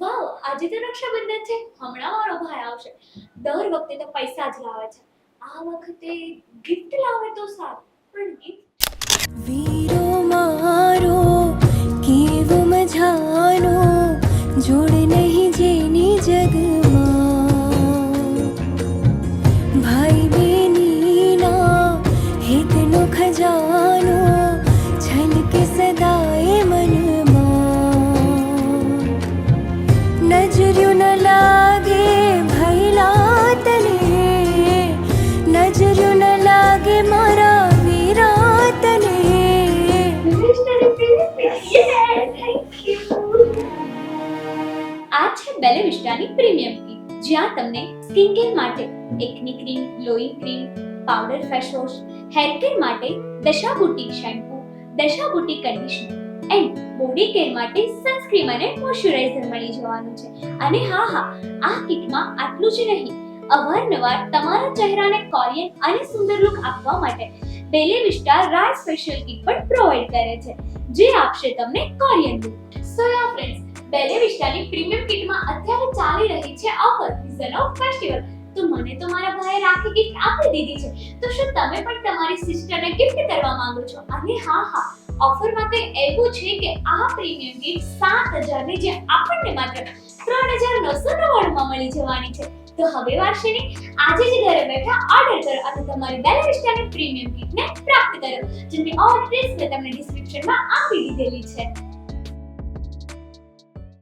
વાવ, આજે તો રક્ષાબંધન છે. હમણાં મારો ભાઈ આવશે. દર વખતે તો પૈસા જ લાવે છે. આ વખતે ગિફ્ટ લાવે તો સારું. પણ gift વીરો મારો કેવો મજાનો જોડ નહીં જેની જગમાં ભાઈ બેનીના હિતનો ખજાનો છલકે સદાય મનમાં નજર્યું ન લાગે ભૈલા તને નજર્યું ન લાગે મારા વીરા તને આ છે બેલે વિસ્ટાની પ્રીમિયમ કીટ, જ્યાં તમને સ્કિન કેર માટે એકની cream, glowing cream, powder face wash, hair care માટે દશા બુટીક શેમ્પૂ, દશા boutique conditioner and body care માટે સનસ્ક્રીમ અને મોઇશ્ચરાઇઝર મળી જવાનું છે. અને હા, આ કીટમાં આટલું જ નહીં, અવારનવાર તમારા ચહેરાને કોરિયન અને સુંદર લુક આપવા માટે બેલે વિસ્ટા રાય સ્પેશિયલ કીટ પણ પ્રોવાઇડ કરે છે, જે આપશે તમને કોરિયન લુક. સો યા ફ્રેન્ડ્સ, બેલે વિસ્ટાની પ્રીમિયમ કીટમાં અત્યારે ચાલી રહી છે ઓફર, સીઝન ઓફ ફેસ્ટિવલ. તો મને તો મારા ભાઈએ રાખી ગિફ્ટ આપી દીધી છે, તો શું તમે પણ તમારી સિસ્ટરને ગિફ્ટ કરવા માંગો છો? અને હા, ઓફરમાં તો એવું છે કે આ પ્રીમિયમ ગિફ્ટ 7000 ની જે આપણને માત્ર 3999 માં મળી જવાની છે. તો હવે વાર છે નહીં, આજે જ ઘરે બેઠા ઓર્ડર કરો અને તમારી બેલે વિસ્ટાની પ્રીમિયમ ગિફ્ટને પ્રાપ્ત કરો, જેની ઓલ ડિટેલ્સ મેં તમને ડિસ્ક્રિપ્શનમાં આપી દીધેલી છે.